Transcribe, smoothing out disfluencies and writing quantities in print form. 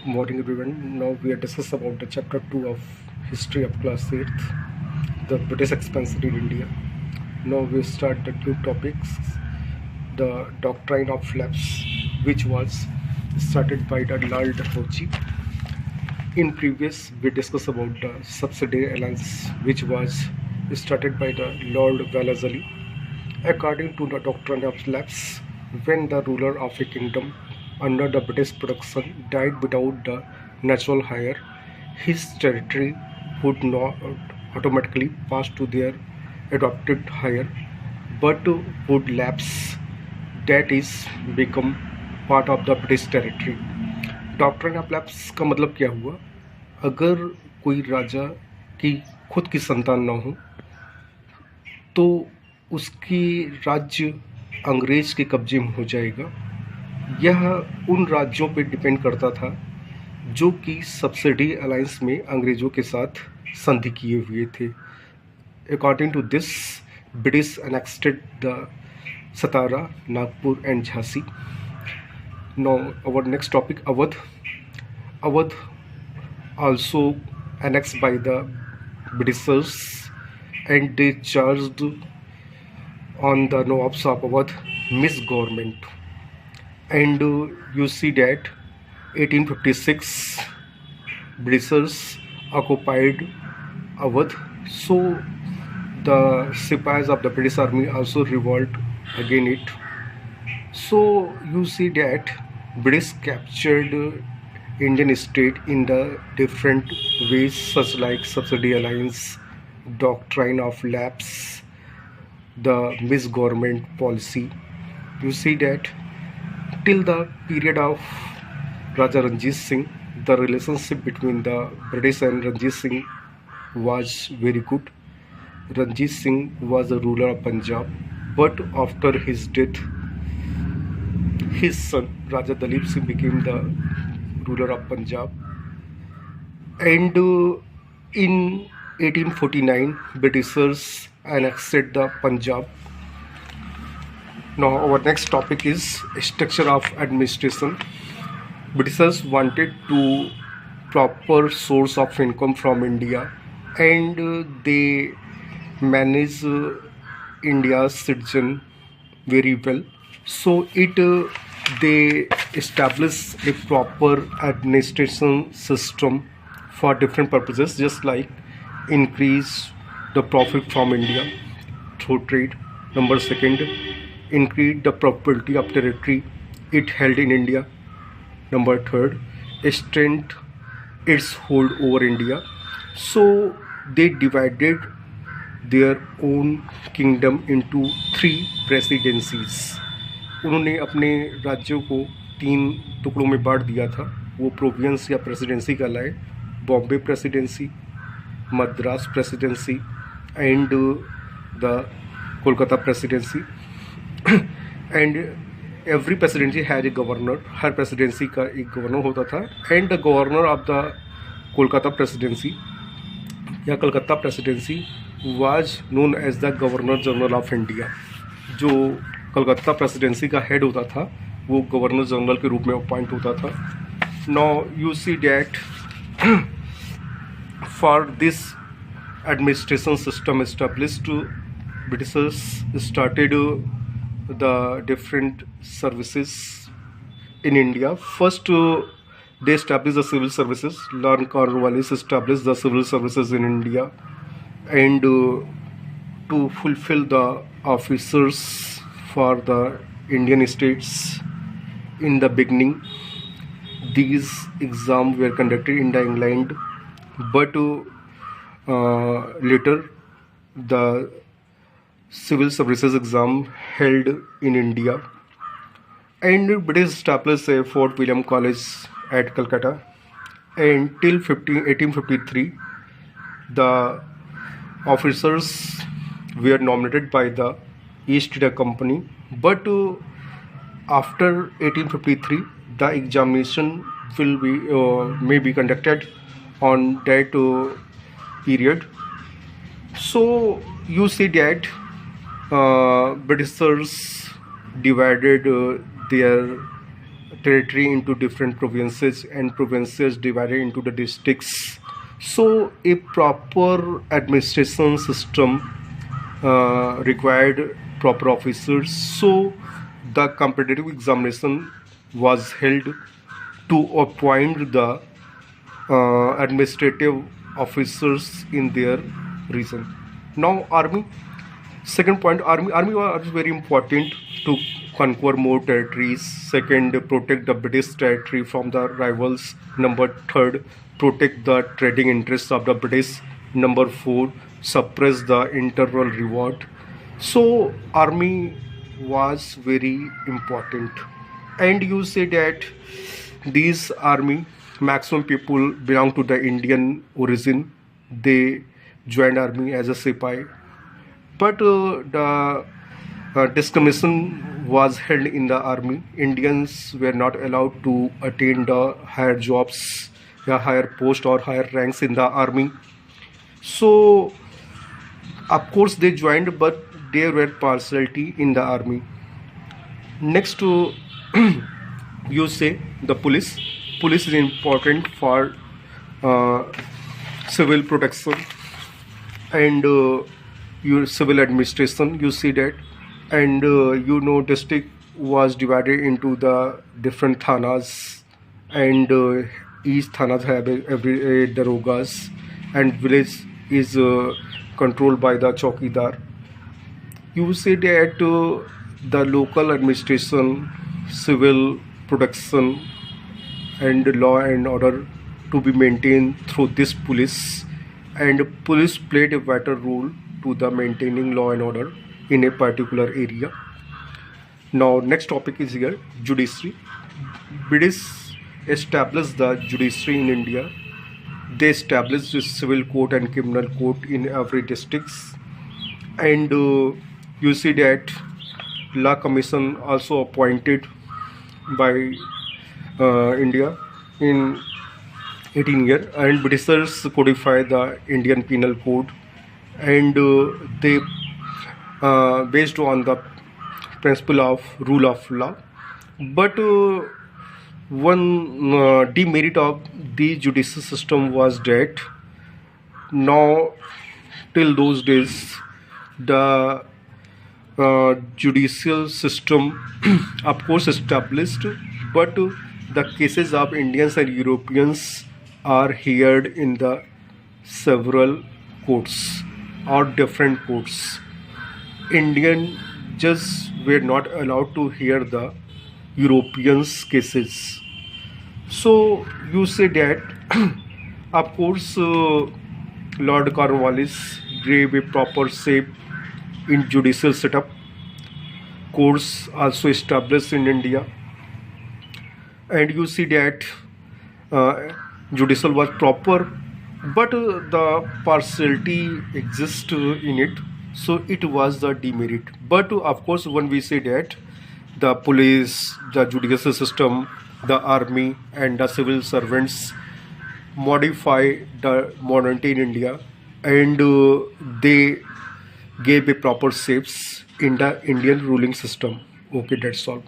Morning everyone. Now we are discussing about the chapter 2 of history of class 8th, the British expansion in India. Now we start the new topics, the doctrine of lapse, which was started by the Lal Dalhousie. In previous we discussed about the subsidiary alliance, which was started by the Lord Wellesley. According to the doctrine of lapse, when the ruler of a kingdom under the British protection died without the natural heir, his territory would not automatically pass to their adopted heir, but would lapse, that is, become part of the British territory. Doctrine of lapse का मतलब क्या हुआ? अगर कोई राजा की खुद की संतान ना हो तो उसकी राज्य अंग्रेज के कब्जे में हो जाएगा। यह उन राज्यों पर डिपेंड करता था जो कि सब्सिडी अलायंस में अंग्रेज़ों के साथ संधि किए हुए थे। According to this, British enacted the Satara, Nagpur and Jhansi. Now our next topic, Awadh. Awadh also annexed by the Britishers, and they charged on the Nawabs of Awadh misgovernment. And you see that 1856 Britishers occupied Awadh, so the Sipahis of the British Army also revolt against it. So you see that British captured Indian state in the different ways, such like subsidy alliance, doctrine of lapse, the misgovernment policy. You see that till the period of Raja Ranjit Singh, the relationship between the British and Ranjit Singh was very good. Ranjit Singh was the ruler of Punjab, but after his death, his son Raja Dalip Singh became the ruler of Punjab, and in 1849 Britishers annexed the Punjab. Now our next topic is structure of administration. Britishers wanted to proper source of income from India, and they manage India's citizen very well. So they establish a proper administration system for different purposes, just like increase the profit from India through trade. Number second, increase the probability of territory it held in India. Number third, strengthen its hold over India. So they divided their own kingdom into 3 presidencies. उन्होंने अपने राज्यों को 3 टुकड़ों में बांट दिया था. वो प्रोविंस या प्रेसिडेंसी कहलाए: Bombay presidency, Madras presidency and the Kolkata presidency. And every presidency has a governor. हर प्रेसिडेंसी का एक गवर्नर होता था. And the governor of the Kolkata presidency या Calcutta presidency was known as the governor general of India. जो कलकत्ता प्रेसिडेंसी का हेड होता था वो गवर्नर जनरल के रूप में अपॉइंट होता था. Now you see that for this administration system established, Britishers started the different services in India. First they established the civil services. Lord Cornwallis established the civil services in India, and to fulfill the officers for the Indian states. In the beginning, these exams were conducted in the England, but later the civil services exam held in India, and British established a Fort William College at Calcutta. And till 1853 the officers were nominated by the East India Company, but after 1853 the examination will be may be conducted on that period. So you see that Britishers divided their territory into different provinces and provinces divided into the districts. So a proper administration system required proper officers. So the competitive examination was held to appoint the administrative officers in their region. Now army. Second point, army was very important to conquer more territories. Second, protect the British territory from the rivals. Number third, protect the trading interests of the British. Number four, suppress the internal revolt. So army was very important. And you say that these army, maximum people belong to the Indian origin. They joined army as a sepai, but the discrimination was held in the army. Indians were not allowed to attain the higher jobs, higher post or higher ranks in the army. So of course they joined, but there were partiality in the army. Next to you say the police. Police is important for civil protection and your civil administration. You see that, and district was divided into the different thanas, and each thanas have every darogas, and village is controlled by the chowkidar. You say that the local administration, civil protection and law and order to be maintained through this police, and police played a vital role to the maintaining law and order in a particular area. Now next topic is here, judiciary. British established the judiciary in India. They established the civil court and criminal court in every district, and you see that law commission also appointed by India in 18 years, and Britishers codified the Indian Penal Code, and they based on the principle of rule of law. But one demerit of the judicial system was that now till those days the judicial system of course established, but the cases of Indians and Europeans are heard in the several courts or different courts. Indian judges were not allowed to hear the Europeans cases. So you say that of course Lord Cornwallis gave a proper shape in judicial setup. Courts also established in India, and you see that judicial was proper, but the partiality exists in it, so it was the demerit. But of course when we say that the police, the judicial system, the army and the civil servants modify the modernity in India, and they gave a proper shapes in the Indian ruling system. Okay, that's all.